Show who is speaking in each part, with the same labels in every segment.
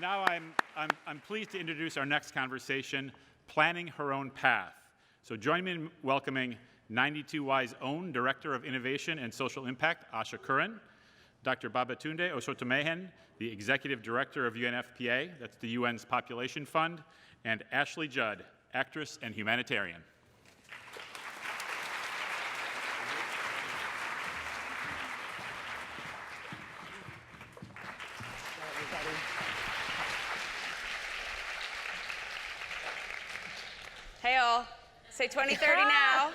Speaker 1: now I'm pleased to introduce our next conversation, Planning Her Own Path. So join me in welcoming 92Y's own Director of Innovation and Social Impact, Asha Curran, Dr. Babatunde Osotimehin, the Executive Director of UNFPA, that's the UN's Population Fund, and Ashley Judd, actress and humanitarian.
Speaker 2: Hey all, say 2030 now.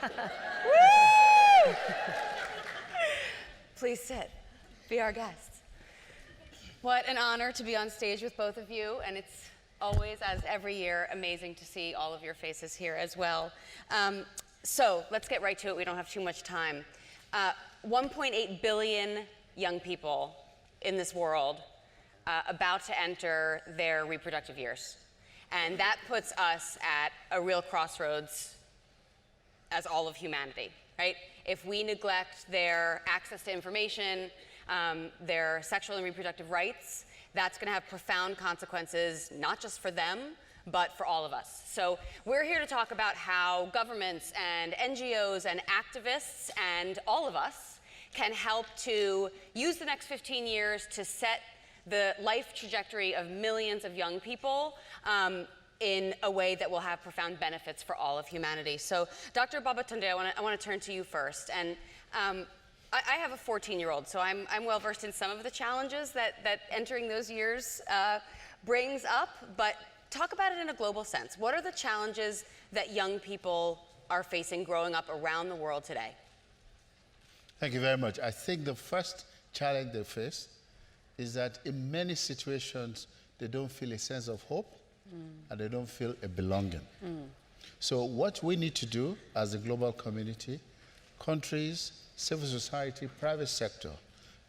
Speaker 2: Woo! Please sit, be our guests. What an honor to be on stage with both of you, and it's always, as every year, amazing to see all of your faces here as well. So let's get right to it, we don't have too much time. 1.8 billion young people in this world about to enter their reproductive years. And that puts us at a real crossroads as all of humanity, right? If we neglect their access to information, their sexual and reproductive rights, that's going to have profound consequences, not just for them, but for all of us. So we're here to talk about how governments and NGOs and activists and all of us can help to use the next 15 years to set the life trajectory of millions of young people in a way that will have profound benefits for all of humanity. So Dr. Babatunde, I want to turn to you first. And I have a 14-year-old, so I'm well versed in some of the challenges that entering those years brings up, but talk about it in a global sense. What are the challenges that young people are facing growing up around the world today?
Speaker 3: Thank you very much. I think the first challenge they face is that in many situations, they don't feel a sense of hope and they don't feel a belonging. So what we need to do as a global community, countries, civil society, private sector,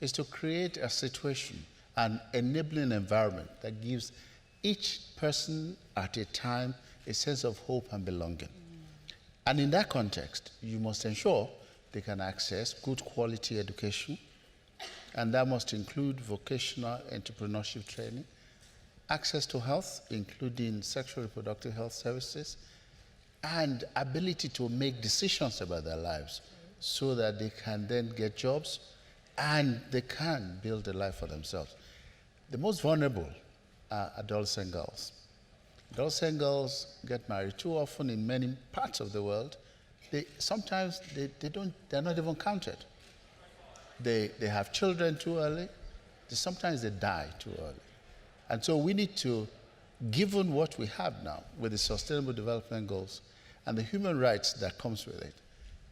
Speaker 3: is to create a situation, an enabling environment that gives each person at a time a sense of hope and belonging. And in that context, you must ensure they can access good quality education, and that must include vocational entrepreneurship training, access to health, including sexual reproductive health services, and ability to make decisions about their lives so that they can then get jobs and they can build a life for themselves. The most vulnerable are adolescent girls. Adolescent girls get married too often in many parts of the world. Sometimes they're not even counted. They have children too early. Sometimes they die too early. And so we need to, given what we have now with the Sustainable Development Goals and the human rights that comes with it,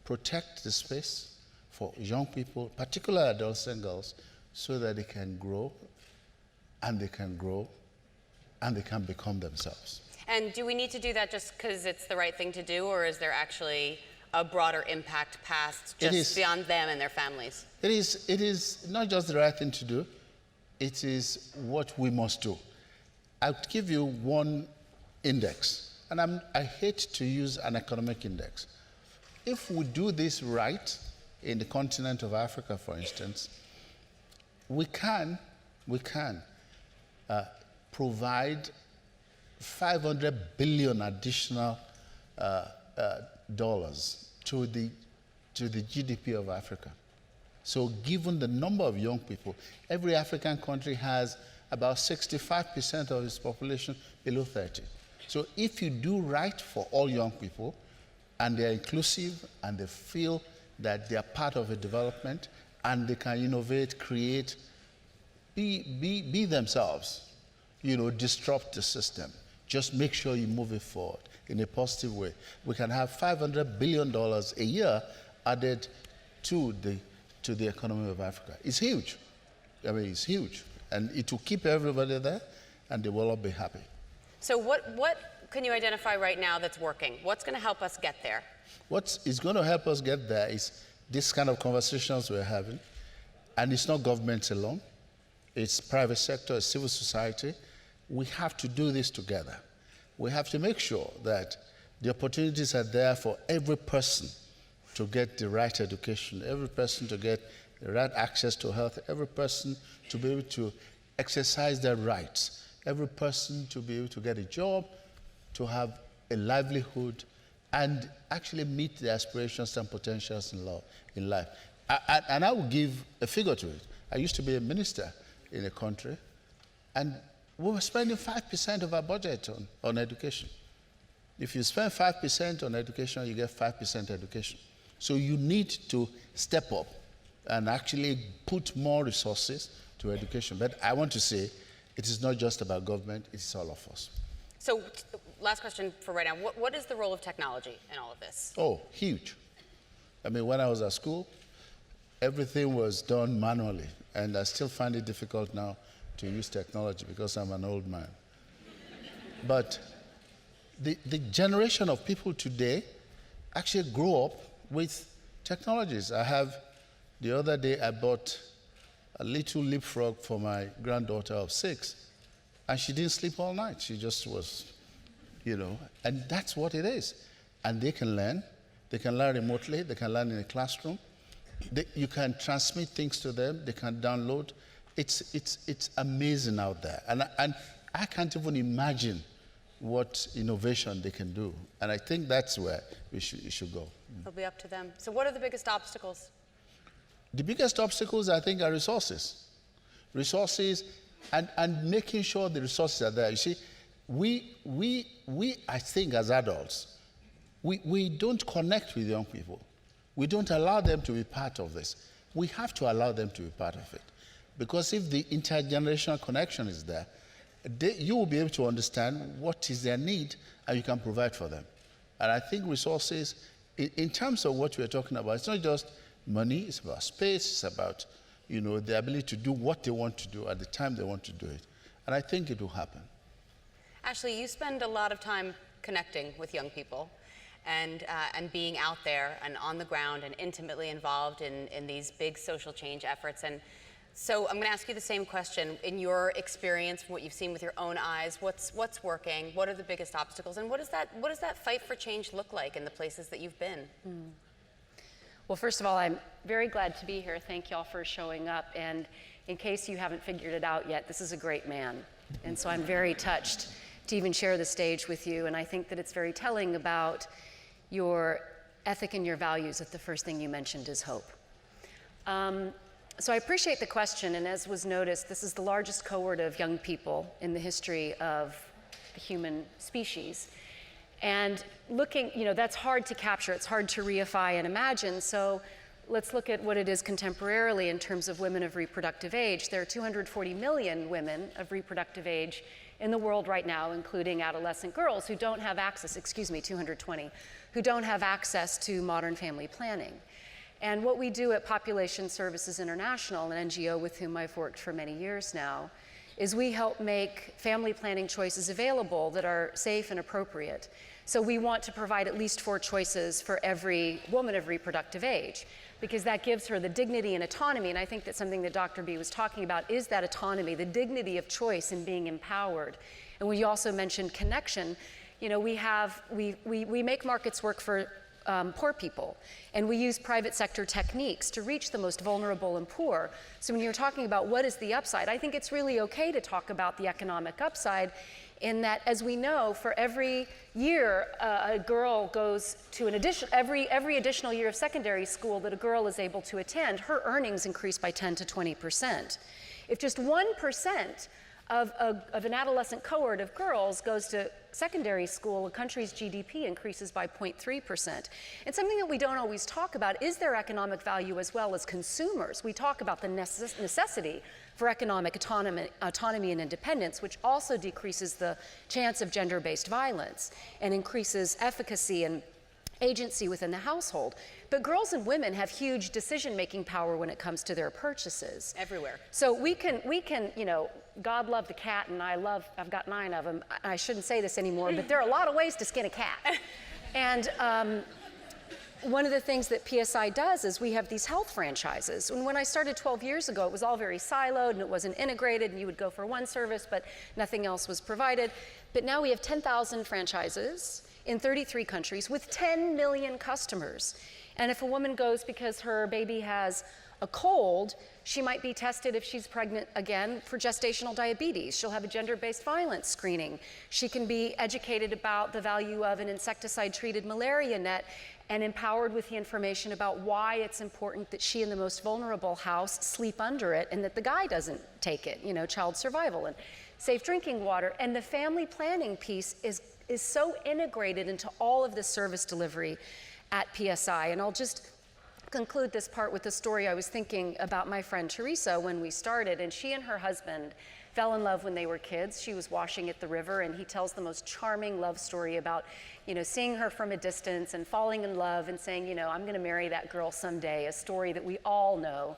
Speaker 3: protect the space for young people, particularly adolescent girls, so that they can grow and they can grow and they can become themselves.
Speaker 2: And do we need to do that just because it's the right thing to do, or is there actually a broader impact past just beyond them and their families?
Speaker 3: It is not just the right thing to do, it is what we must do. I'll give you one index, and I hate to use an economic index. If we do this right in the continent of Africa, for instance, we can provide 500 billion additional dollars to the GDP of Africa. So given the number of young people, every African country has about 65% of its population below 30. So if you do right for all young people, and they're inclusive, and they feel that they're part of a development, and they can innovate, create, be themselves, disrupt the system. Just make sure you move it forward in a positive way. We can have $500 billion a year added to the economy of Africa. It's huge. I mean, it's huge. And it will keep everybody there, and they will all be happy.
Speaker 2: So what can you identify right now that's working? What's going to help us get there?
Speaker 3: What is going to help us get there is this kind of conversations we're having. And it's not governments alone. It's private sector, it's civil society. We have to do this together. We have to make sure that the opportunities are there for every person to get the right education, every person to get the right access to health, every person to be able to exercise their rights, every person to be able to get a job, to have a livelihood, and actually meet their aspirations and potentials in life. And I will give a figure to it. I used to be a minister in a country, and we were spending 5% of our budget on education. If you spend 5% on education, you get 5% education. So you need to step up and actually put more resources to education. But I want to say, it is not just about government, it's all of us.
Speaker 2: So, last question for right now. What is the role of technology in all of this?
Speaker 3: Oh, huge. I mean, when I was at school, everything was done manually, and I still find it difficult now to use technology because I'm an old man. But the generation of people today actually grow up with technologies. The other day I bought a little leapfrog for my granddaughter of 6, and she didn't sleep all night. She just was, and that's what it is. And they can learn. They can learn remotely. They can learn in a classroom. You can transmit things to them. They can download. It's amazing out there. And I can't even imagine what innovation they can do. And I think that's where it should go.
Speaker 2: It'll be up to them. So what are the biggest obstacles?
Speaker 3: The biggest obstacles, I think, are resources. Resources and making sure the resources are there. You see, we I think, as adults, we don't connect with young people. We don't allow them to be part of this. We have to allow them to be part of it. Because if the intergenerational connection is there, you will be able to understand what is their need and you can provide for them. And I think resources, in terms of what we're talking about, it's not just money, it's about space, it's about the ability to do what they want to do at the time they want to do it. And I think it will happen.
Speaker 2: Ashley, you spend a lot of time connecting with young people and being out there and on the ground and intimately involved in these big social change efforts. And so I'm going to ask you the same question. In your experience, from what you've seen with your own eyes, what's working? What are the biggest obstacles? And what does that fight for change look like in the places that you've been?
Speaker 4: Well, first of all, I'm very glad to be here. Thank you all for showing up. And in case you haven't figured it out yet, this is a great man. And so I'm very touched to even share the stage with you. And I think that it's very telling about your ethic and your values that the first thing you mentioned is hope. So I appreciate the question, and as was noticed, this is the largest cohort of young people in the history of the human species. And looking, that's hard to capture, it's hard to reify and imagine, so let's look at what it is contemporarily in terms of women of reproductive age. There are 240 million women of reproductive age in the world right now, including adolescent girls who don't have access, 220, who don't have access to modern family planning. And what we do at Population Services International, an NGO with whom I've worked for many years now, is we help make family planning choices available that are safe and appropriate. So we want to provide at least 4 choices for every woman of reproductive age, because that gives her the dignity and autonomy. And I think that something that Dr. B was talking about is that autonomy, the dignity of choice and being empowered. And when you also mentioned connection, we make markets work for poor people, and we use private sector techniques to reach the most vulnerable and poor. So when you're talking about what is the upside, I think it's really okay to talk about the economic upside, in that, as we know, for every year a girl goes to every additional year of secondary school that a girl is able to attend, her earnings increase by 10 to 20%. If just 1% of an adolescent cohort of girls goes to secondary school, a country's GDP increases by 0.3%. And something that we don't always talk about is their economic value as well as consumers. We talk about the necessity for economic autonomy and independence, which also decreases the chance of gender-based violence and increases efficacy and agency within the household. But girls and women have huge decision-making power when it comes to their purchases.
Speaker 2: Everywhere.
Speaker 4: So we can, God love the cat, and I've got 9 of them. I shouldn't say this anymore, but there are a lot of ways to skin a cat. And one of the things that PSI does is we have these health franchises. And when I started 12 years ago, it was all very siloed and it wasn't integrated, and you would go for one service, but nothing else was provided. But now we have 10,000 franchises in 33 countries with 10 million customers. And if a woman goes because her baby has a cold, she might be tested if she's pregnant again for gestational diabetes. She'll have a gender-based violence screening. She can be educated about the value of an insecticide-treated malaria net and empowered with the information about why it's important that she in the most vulnerable house sleep under it and that the guy doesn't take it, you know, child survival and safe drinking water. And the family planning piece is so integrated into all of the service delivery at PSI. And I'll just conclude this part with a story. I was thinking about my friend Teresa when we started, and she and her husband fell in love when they were kids. She was washing at the river, and he tells the most charming love story about, you know, seeing her from a distance and falling in love and saying, you know, I'm gonna marry that girl someday, a story that we all know.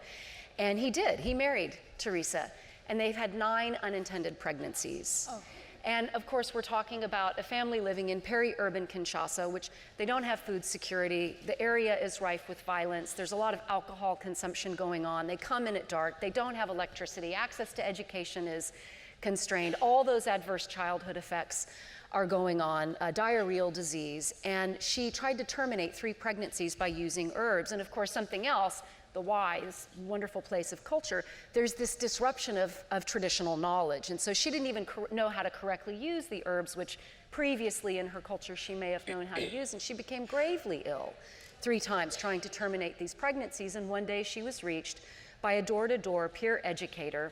Speaker 4: And he did, he married Teresa, and they've had 9 unintended pregnancies. Oh. And of course, we're talking about a family living in peri-urban Kinshasa, which they don't have food security. The area is rife with violence. There's a lot of alcohol consumption going on. They come in at dark. They don't have electricity. Access to education is constrained. All those adverse childhood effects are going on, diarrheal disease. And she tried to terminate 3 pregnancies by using herbs. And of course, something else, the Y, this wonderful place of culture, there's this disruption of traditional knowledge. And so she didn't even know how to correctly use the herbs, which previously in her culture she may have known how to use, and she became gravely ill 3 times trying to terminate these pregnancies. And one day she was reached by a door-to-door peer educator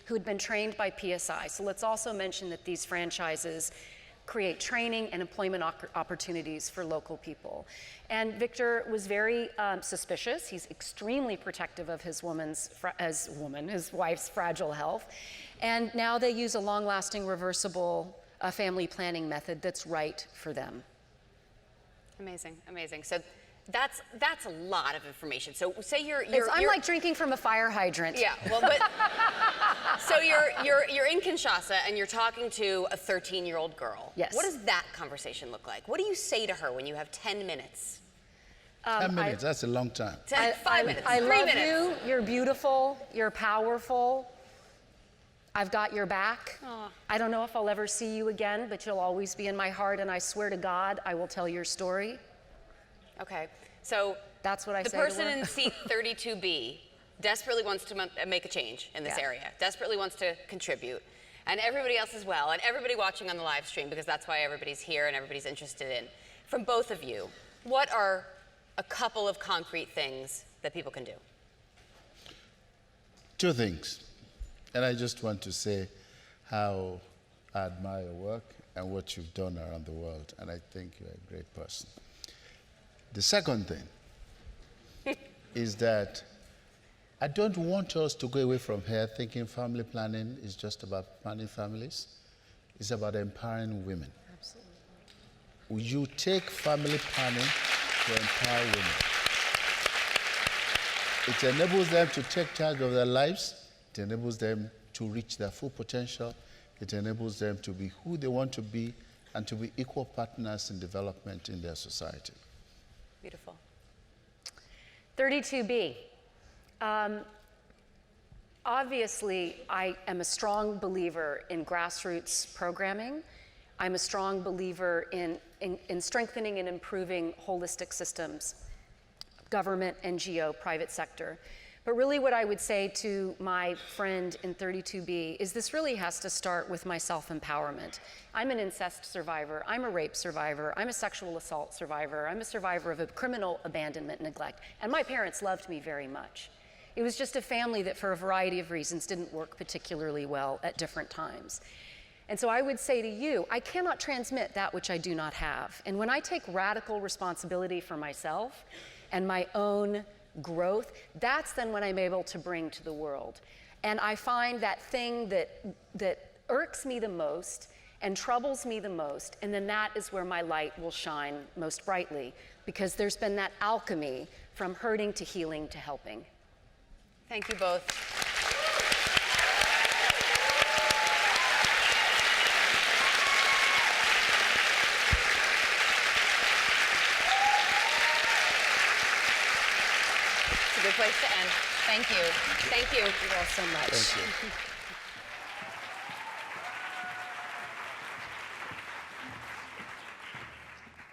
Speaker 4: who had been trained by PSI. So let's also mention that these franchises create training and employment opportunities for local people. And Victor was very suspicious. He's extremely protective of his his wife's fragile health. And now they use a long-lasting reversible family planning method that's right for them.
Speaker 2: Amazing, amazing. So that's a lot of information. So say
Speaker 4: I'm like drinking from a fire hydrant.
Speaker 2: Yeah, well, but so you're in Kinshasa and you're talking to a 13-year-old girl.
Speaker 4: Yes.
Speaker 2: What does that conversation look like? What do you say to her when you have 10 minutes?
Speaker 3: 10 minutes, that's a long time.
Speaker 2: 5 minutes,
Speaker 4: I
Speaker 2: 3
Speaker 4: love
Speaker 2: minutes.
Speaker 4: you, you're beautiful, you're powerful, I've got your back.
Speaker 2: Aw.
Speaker 4: I don't know if I'll ever see you again, but you'll always be in my heart, and I swear to God, I will tell your story.
Speaker 2: Okay, so
Speaker 4: that's what I say
Speaker 2: the person
Speaker 4: to her.
Speaker 2: in seat 32B desperately wants to make a change in this area, desperately wants to contribute, and everybody else as well, and everybody watching on the live stream, because that's why everybody's here and everybody's interested in. From both of you, what are a couple of concrete things that people can do?
Speaker 3: 2 things. And I just want to say how I admire your work and what you've done around the world, and I think you're a great person. The second thing is that I don't want us to go away from here thinking family planning is just about planning families. It's about empowering women. Absolutely. You take family planning to empower women. It enables them to take charge of their lives. It enables them to reach their full potential. It enables them to be who they want to be and to be equal partners in development in their society.
Speaker 2: Beautiful.
Speaker 4: 32B. Obviously, I am a strong believer in grassroots programming. I'm a strong believer in strengthening and improving holistic systems, government, NGO, private sector. But really what I would say to my friend in 32B is this really has to start with my self-empowerment. I'm an incest survivor, I'm a rape survivor, I'm a sexual assault survivor, I'm a survivor of a criminal abandonment neglect, and my parents loved me very much. It was just a family that for a variety of reasons didn't work particularly well at different times. And so I would say to you, I cannot transmit that which I do not have. And when I take radical responsibility for myself and my own growth, that's then when I'm able to bring to the world. And I find that thing that irks me the most and troubles me the most, and then that is where my light will shine most brightly, because there's been that alchemy from hurting to healing to helping.
Speaker 2: Thank you both. It's a good place to end. Thank you. Thank you.
Speaker 4: Thank you all so much.
Speaker 3: Thank you.